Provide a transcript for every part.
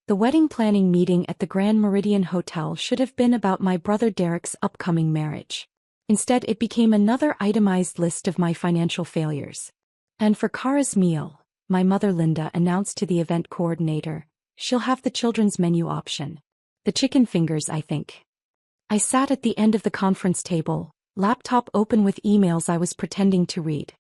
The wedding planning meeting at the Grand Meridian Hotel should have been about my brother Derek's upcoming marriage. Instead, it became another itemized list of my financial failures. And for Kara's meal, my mother Linda announced to the event coordinator, she'll have the children's menu option. The chicken fingers, I think. I sat at the end of the conference table, laptop open with emails I was pretending to read.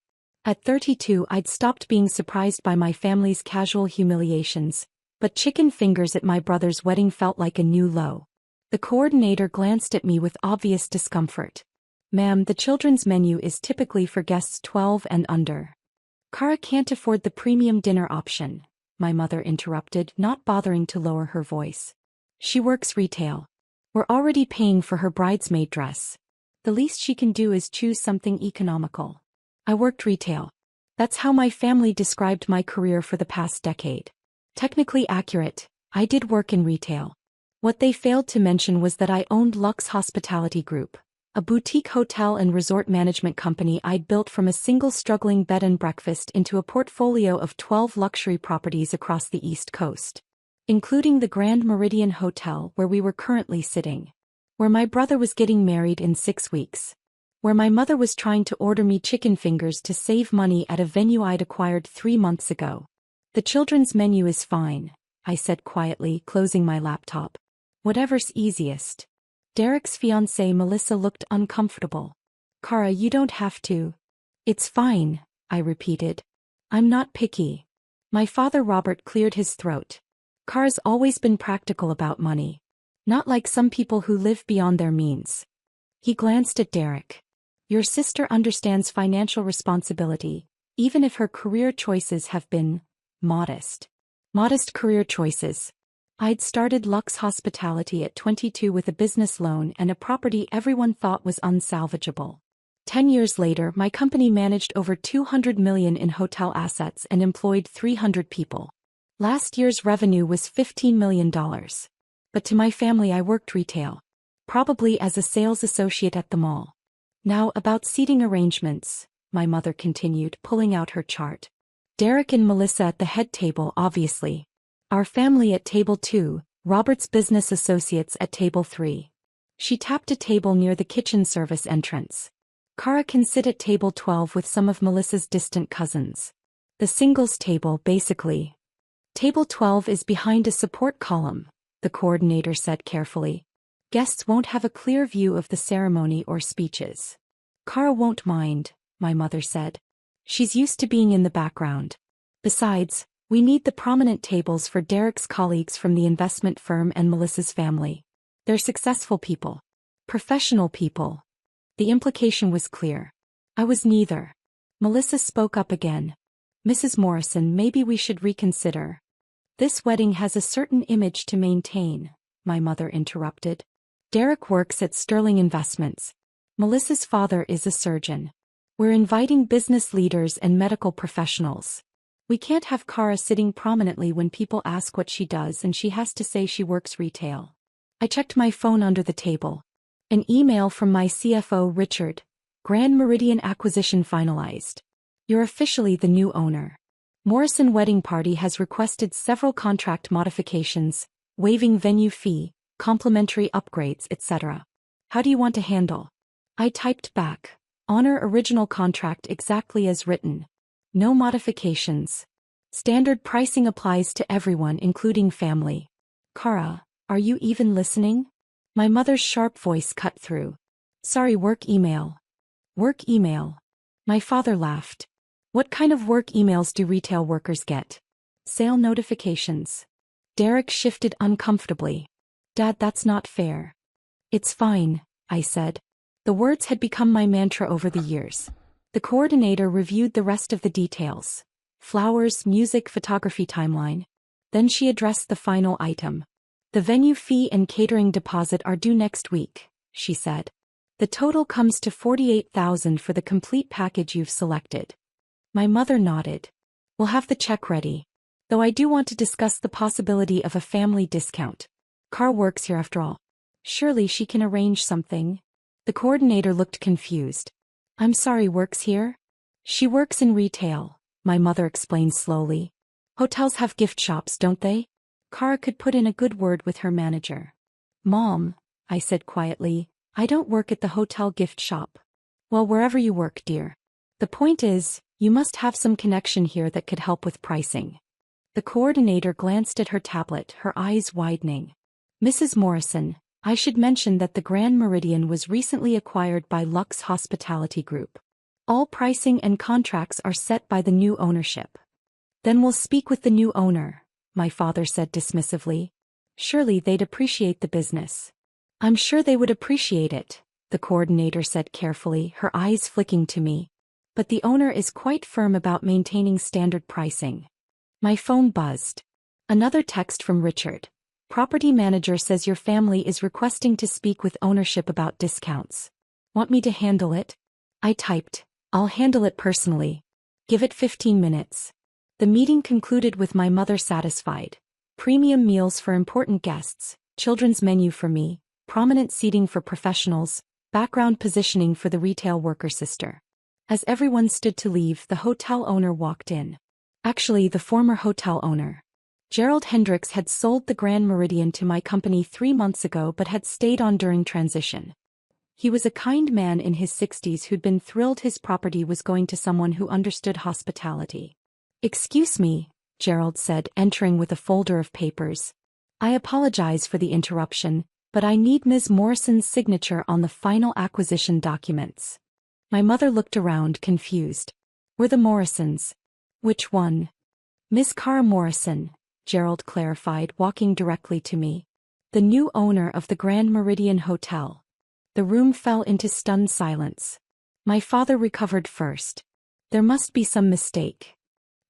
At 32, I'd stopped being surprised by my family's casual humiliations, but chicken fingers at my brother's wedding felt like a new low. The coordinator glanced at me with obvious discomfort. Ma'am, the children's menu is typically for guests 12 and under. Kara can't afford the premium dinner option, my mother interrupted, not bothering to lower her voice. She works retail. We're already paying for her bridesmaid dress. The least she can do is choose something economical. I worked retail. That's how my family described my career for the past decade. Technically accurate, I did work in retail. What they failed to mention was that I owned Lux Hospitality Group, a boutique hotel and resort management company I'd built from a single struggling bed and breakfast into a portfolio of 12 luxury properties across the East Coast, including the Grand Meridian Hotel where we were currently sitting, where my brother was getting married in 6 weeks, where my mother was trying to order me chicken fingers to save money at a venue I'd acquired 3 months ago. The children's menu is fine, I said quietly, closing my laptop. Whatever's easiest. Derek's fiancée Melissa looked uncomfortable. Kara, you don't have to. It's fine, I repeated. I'm not picky. My father Robert cleared his throat. Kara's always been practical about money. Not like some people who live beyond their means. He glanced at Derek. Your sister understands financial responsibility, even if her career choices have been modest. Modest career choices. I'd started Lux Hospitality at 22 with a business loan and a property everyone thought was unsalvageable. 10 years later, my company managed over $200 million in hotel assets and employed 300 people. Last year's revenue was $15 million. But to my family, I worked retail. Probably as a sales associate at the mall. Now about seating arrangements, my mother continued, pulling out her chart. Derek and Melissa at the head table, obviously. Our family at table 2, Robert's business associates at table 3. She tapped a table near the kitchen service entrance. Kara can sit at table 12 with some of Melissa's distant cousins. The singles table, basically. Table 12 is behind a support column, the coordinator said carefully. Guests won't have a clear view of the ceremony or speeches. Kara won't mind, my mother said. She's used to being in the background. Besides, we need the prominent tables for Derek's colleagues from the investment firm and Melissa's family. They're successful people. Professional people. The implication was clear. I was neither. Melissa spoke up again. Mrs. Morrison, maybe we should reconsider. This wedding has a certain image to maintain, my mother interrupted. Derek works at Sterling Investments. Melissa's father is a surgeon. We're inviting business leaders and medical professionals. We can't have Kara sitting prominently when people ask what she does and she has to say she works retail. I checked my phone under the table. An email from my CFO Richard. Grand Meridian acquisition finalized. You're officially the new owner. Morrison Wedding Party has requested several contract modifications, waiving venue fee, complimentary upgrades, etc. How do you want to handle? I typed back. Honor original contract exactly as written. No modifications. Standard pricing applies to everyone including family. Kara, are you even listening? My mother's sharp voice cut through. Sorry, work email. Work email. My father laughed. What kind of work emails do retail workers get? Sale notifications. Derek shifted uncomfortably. Dad, that's not fair. It's fine, I said. The words had become my mantra over the years. The coordinator reviewed the rest of the details. Flowers, music, photography timeline. Then she addressed the final item. The venue fee and catering deposit are due next week, she said. The total comes to $48,000 for the complete package you've selected. My mother nodded. We'll have the check ready. Though I do want to discuss the possibility of a family discount. Kara works here after all. Surely she can arrange something. The coordinator looked confused. I'm sorry, works here? She works in retail, my mother explained slowly. Hotels have gift shops, don't they? Kara could put in a good word with her manager. Mom, I said quietly, I don't work at the hotel gift shop. Well, wherever you work, dear. The point is, you must have some connection here that could help with pricing. The coordinator glanced at her tablet, her eyes widening. Mrs. Morrison, I should mention that the Grand Meridian was recently acquired by Lux Hospitality Group. All pricing and contracts are set by the new ownership. Then we'll speak with the new owner, my father said dismissively. Surely they'd appreciate the business. I'm sure they would appreciate it, the coordinator said carefully, her eyes flicking to me. But the owner is quite firm about maintaining standard pricing. My phone buzzed. Another text from Richard. Property manager says your family is requesting to speak with ownership about discounts. Want me to handle it? I typed, I'll handle it personally. Give it 15 minutes. The meeting concluded with my mother satisfied. Premium meals for important guests, children's menu for me, prominent seating for professionals, background positioning for the retail worker sister. As everyone stood to leave, the hotel owner walked in. Actually, the former hotel owner. Gerald Hendricks had sold the Grand Meridian to my company 3 months ago but had stayed on during transition. He was a kind man in his 60s who'd been thrilled his property was going to someone who understood hospitality. Excuse me, Gerald said, entering with a folder of papers. I apologize for the interruption, but I need Ms. Morrison's signature on the final acquisition documents. My mother looked around, confused. We're the Morrisons. Which one? Miss Kara Morrison, Gerald clarified, walking directly to me. The new owner of the Grand Meridian Hotel. The room fell into stunned silence. My father recovered first. There must be some mistake.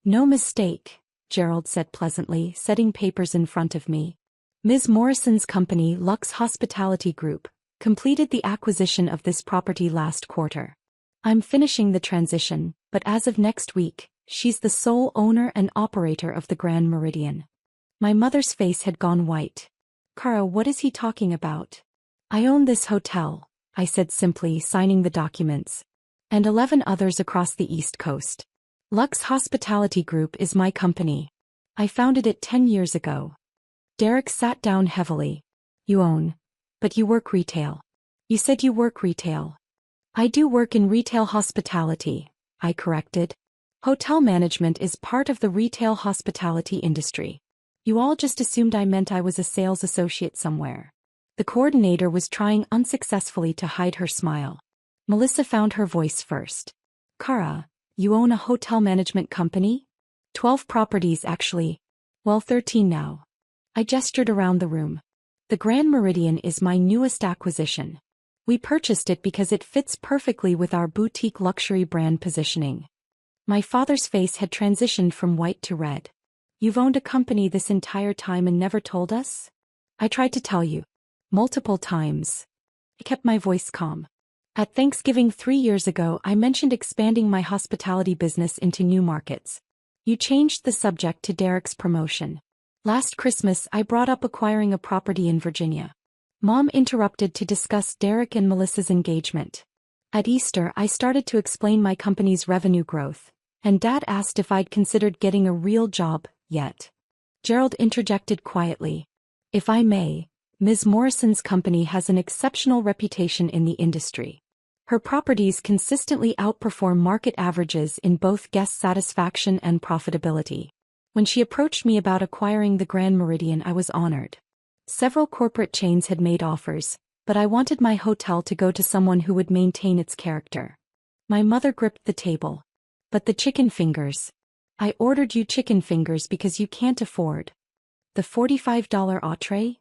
No mistake, Gerald said pleasantly, setting papers in front of me. Ms. Morrison's company, Lux Hospitality Group, completed the acquisition of this property last quarter. I'm finishing the transition, but as of next week, she's the sole owner and operator of the Grand Meridian. My mother's face had gone white. Kara, what is he talking about? I own this hotel, I said simply, signing the documents. And 11 others across the East Coast. Lux Hospitality Group is my company. I founded it 10 years ago. Derek sat down heavily. You own. But you work retail. You said you work retail. I do work in retail hospitality, I corrected. Hotel management is part of the retail hospitality industry. You all just assumed I meant I was a sales associate somewhere. The coordinator was trying unsuccessfully to hide her smile. Melissa found her voice first. Kara, you own a hotel management company? 12 properties actually. Well, 13 now. I gestured around the room. The Grand Meridian is my newest acquisition. We purchased it because it fits perfectly with our boutique luxury brand positioning. My father's face had transitioned from white to red. You've owned a company this entire time and never told us? I tried to tell you. Multiple times. I kept my voice calm. At Thanksgiving 3 years ago, I mentioned expanding my hospitality business into new markets. You changed the subject to Derek's promotion. Last Christmas, I brought up acquiring a property in Virginia. Mom interrupted to discuss Derek and Melissa's engagement. At Easter, I started to explain my company's revenue growth, and Dad asked if I'd considered getting a real job yet. Gerald interjected quietly. If I may, Ms. Morrison's company has an exceptional reputation in the industry. Her properties consistently outperform market averages in both guest satisfaction and profitability. When she approached me about acquiring the Grand Meridian, I was honored. Several corporate chains had made offers, but I wanted my hotel to go to someone who would maintain its character. My mother gripped the table. But the chicken fingers. I ordered you chicken fingers because you can't afford the $45 entree?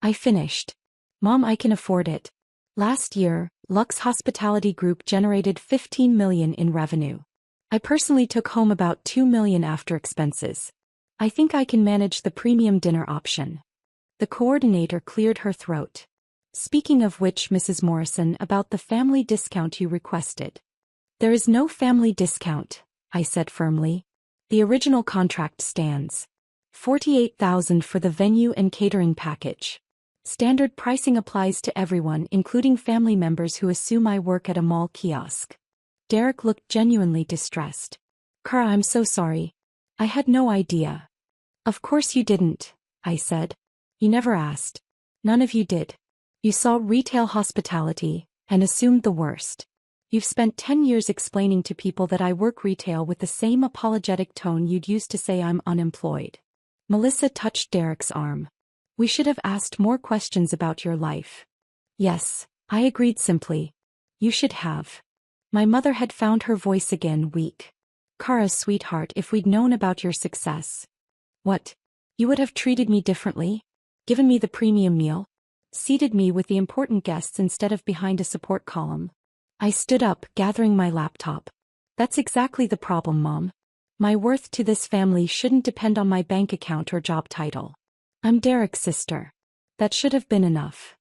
I finished. Mom, I can afford it. Last year, Lux Hospitality Group generated $15 million in revenue. I personally took home about $2 million after expenses. I think I can manage the premium dinner option. The coordinator cleared her throat. Speaking of which, Mrs. Morrison, about the family discount you requested. There is no family discount, I said firmly. The original contract stands. $48,000 for the venue and catering package. Standard pricing applies to everyone, including family members who assume I work at a mall kiosk. Derek looked genuinely distressed. Kara, I'm so sorry. I had no idea. Of course you didn't, I said. You never asked. None of you did. You saw retail hospitality and assumed the worst. You've spent 10 years explaining to people that I work retail with the same apologetic tone you'd use to say I'm unemployed. Melissa touched Derek's arm. We should have asked more questions about your life. Yes, I agreed simply. You should have. My mother had found her voice again weak. Kara, sweetheart, if we'd known about your success. What? You would have treated me differently? Given me the premium meal? Seated me with the important guests instead of behind a support column? I stood up, gathering my laptop. That's exactly the problem, Mom. My worth to this family shouldn't depend on my bank account or job title. I'm Derek's sister. That should have been enough.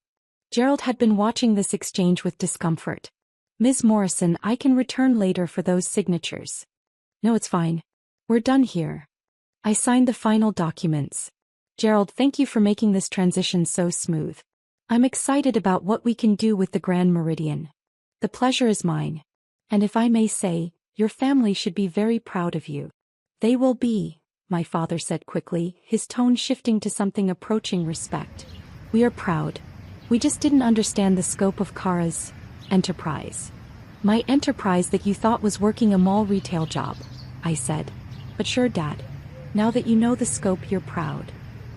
Gerald had been watching this exchange with discomfort. Ms. Morrison, I can return later for those signatures. No, it's fine. We're done here. I signed the final documents. Gerald, thank you for making this transition so smooth. I'm excited about what we can do with the Grand Meridian. The pleasure is mine. And if I may say, your family should be very proud of you. They will be, my father said quickly, his tone shifting to something approaching respect. We are proud. We just didn't understand the scope of Kara's enterprise. My enterprise that you thought was working a mall retail job, I said. But sure, Dad. Now that you know the scope, you're proud.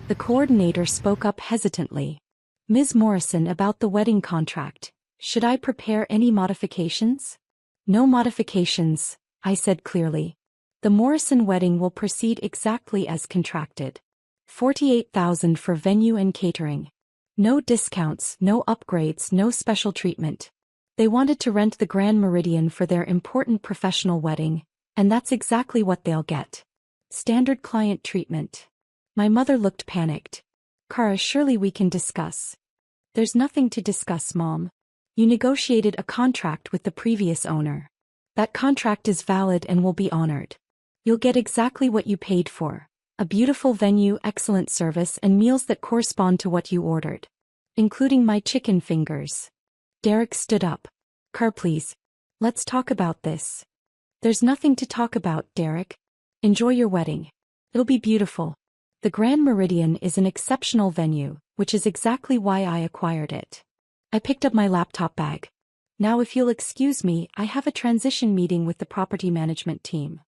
The coordinator spoke up hesitantly. Ms. Morrison, about the wedding contract. Should I prepare any modifications? No modifications, I said clearly. The Morrison wedding will proceed exactly as contracted. $48,000 for venue and catering. No discounts, no upgrades, no special treatment. They wanted to rent the Grand Meridian for their important professional wedding, and that's exactly what they'll get. Standard client treatment. My mother looked panicked. Kara, surely we can discuss. There's nothing to discuss, Mom. You negotiated a contract with the previous owner. That contract is valid and will be honored. You'll get exactly what you paid for. A beautiful venue, excellent service, and meals that correspond to what you ordered. Including my chicken fingers. Derek stood up. Kara, please. Let's talk about this. There's nothing to talk about, Derek. Enjoy your wedding. It'll be beautiful. The Grand Meridian is an exceptional venue, which is exactly why I acquired it. I picked up my laptop bag. Now if you'll excuse me, I have a transition meeting with the property management team.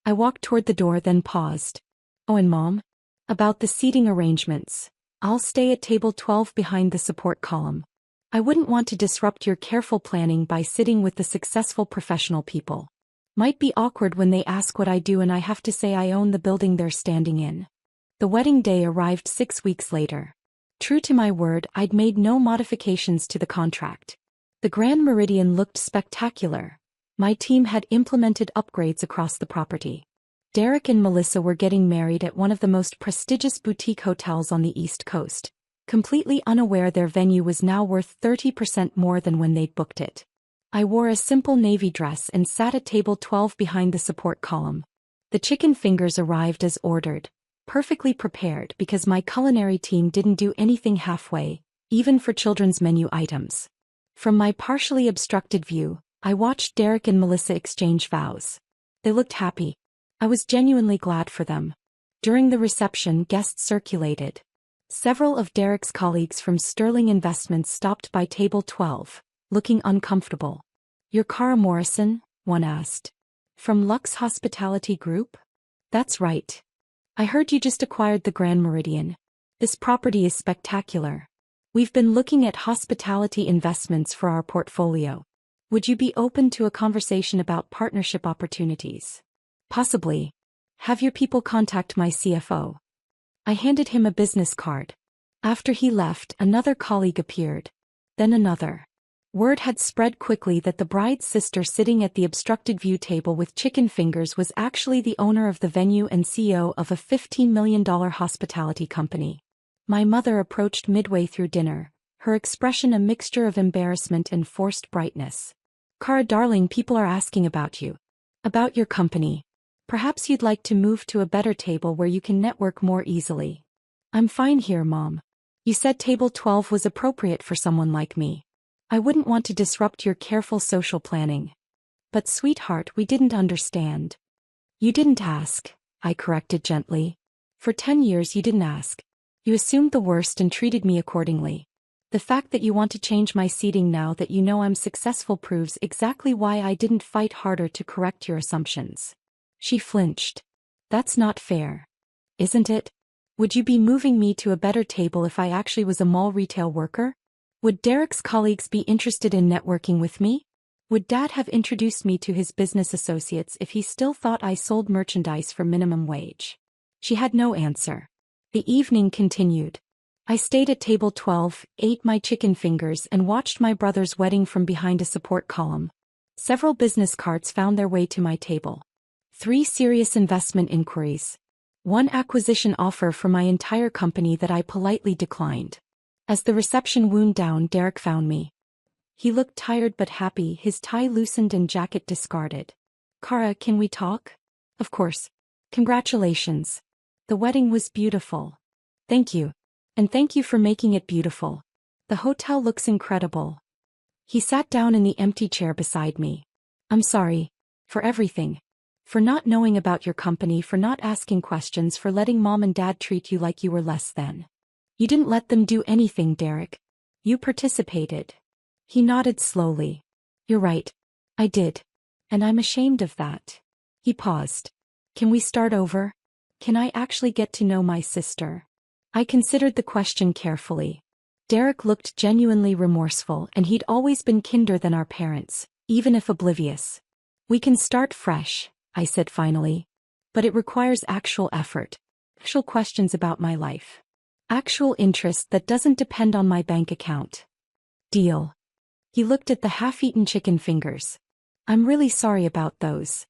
I walked toward the door, then paused. Oh, and Mom? About the seating arrangements. I'll stay at table 12 behind the support column. I wouldn't want to disrupt your careful planning by sitting with the successful professional people. Might be awkward when they ask what I do and I have to say I own the building they're standing in. The wedding day arrived 6 weeks later. True to my word, I'd made no modifications to the contract. The Grand Meridian looked spectacular. My team had implemented upgrades across the property. Derek and Melissa were getting married at one of the most prestigious boutique hotels on the East Coast, completely unaware their venue was now worth 30% more than when they'd booked it. I wore a simple navy dress and sat at table 12 behind the support column. The chicken fingers arrived as ordered. Perfectly prepared because my culinary team didn't do anything halfway, even for children's menu items. From my partially obstructed view, I watched Derek and Melissa exchange vows. They looked happy. I was genuinely glad for them. During the reception, guests circulated. Several of Derek's colleagues from Sterling Investments stopped by table 12, looking uncomfortable. You're Kara Morrison? One asked. From Lux Hospitality Group? That's right. I heard you just acquired the Grand Meridian. This property is spectacular. We've been looking at hospitality investments for our portfolio. Would you be open to a conversation about partnership opportunities? Possibly. Have your people contact my CFO. I handed him a business card. After he left, another colleague appeared. Then another. Word had spread quickly that the bride's sister sitting at the obstructed view table with chicken fingers was actually the owner of the venue and CEO of a $15 million hospitality company. My mother approached midway through dinner, her expression a mixture of embarrassment and forced brightness. Kara, darling, people are asking about you. About your company. Perhaps you'd like to move to a better table where you can network more easily. I'm fine here, Mom. You said table 12 was appropriate for someone like me. I wouldn't want to disrupt your careful social planning. But sweetheart, we didn't understand. You didn't ask, I corrected gently. For 10 years you didn't ask. You assumed the worst and treated me accordingly. The fact that you want to change my seating now that you know I'm successful proves exactly why I didn't fight harder to correct your assumptions. She flinched. That's not fair. Isn't it? Would you be moving me to a better table if I actually was a mall retail worker? Would Derek's colleagues be interested in networking with me? Would Dad have introduced me to his business associates if he still thought I sold merchandise for minimum wage? She had no answer. The evening continued. I stayed at table 12, ate my chicken fingers and watched my brother's wedding from behind a support column. Several business cards found their way to my table. 3 serious investment inquiries. 1 acquisition offer for my entire company that I politely declined. As the reception wound down, Derek found me. He looked tired but happy, his tie loosened and jacket discarded. Kara, can we talk? Of course. Congratulations. The wedding was beautiful. Thank you. And thank you for making it beautiful. The hotel looks incredible. He sat down in the empty chair beside me. I'm sorry. For everything. For not knowing about your company, for not asking questions, for letting Mom and Dad treat you like you were less than. You didn't let them do anything, Derek. You participated. He nodded slowly. You're right. I did. And I'm ashamed of that. He paused. Can we start over? Can I actually get to know my sister? I considered the question carefully. Derek looked genuinely remorseful, and he'd always been kinder than our parents, even if oblivious. We can start fresh, I said finally. But it requires actual effort. Actual questions about my life. Actual interest that doesn't depend on my bank account. Deal. He looked at the half-eaten chicken fingers. I'm really sorry about those.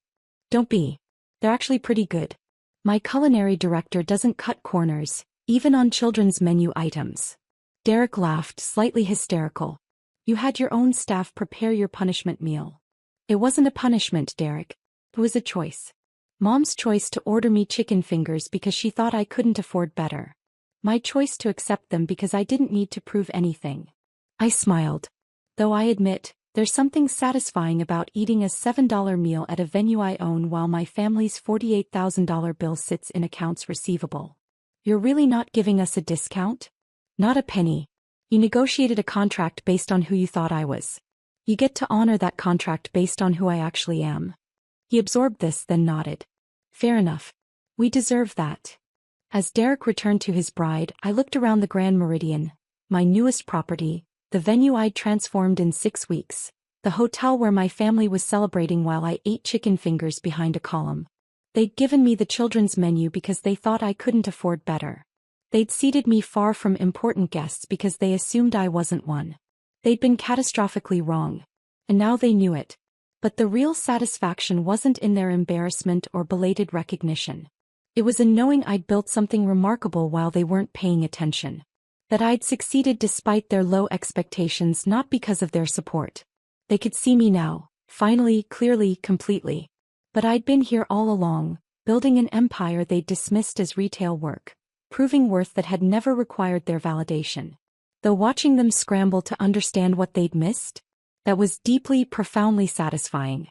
Don't be. They're actually pretty good. My culinary director doesn't cut corners, even on children's menu items. Derek laughed, slightly hysterical. You had your own staff prepare your punishment meal. It wasn't a punishment, Derek. It was a choice. Mom's choice to order me chicken fingers because she thought I couldn't afford better. My choice to accept them because I didn't need to prove anything. I smiled. Though I admit, there's something satisfying about eating a $7 meal at a venue I own while my family's $48,000 bill sits in accounts receivable. You're really not giving us a discount? Not a penny. You negotiated a contract based on who you thought I was. You get to honor that contract based on who I actually am. He absorbed this, then nodded. Fair enough. We deserve that. As Derek returned to his bride, I looked around the Grand Meridian, my newest property, the venue I'd transformed in 6 weeks, the hotel where my family was celebrating while I ate chicken fingers behind a column. They'd given me the children's menu because they thought I couldn't afford better. They'd seated me far from important guests because they assumed I wasn't one. They'd been catastrophically wrong. And now they knew it. But the real satisfaction wasn't in their embarrassment or belated recognition. It was in knowing I'd built something remarkable while they weren't paying attention. That I'd succeeded despite their low expectations, not because of their support. They could see me now, finally, clearly, completely. But I'd been here all along, building an empire they'd dismissed as retail work, proving worth that had never required their validation. Though watching them scramble to understand what they'd missed, that was deeply, profoundly satisfying.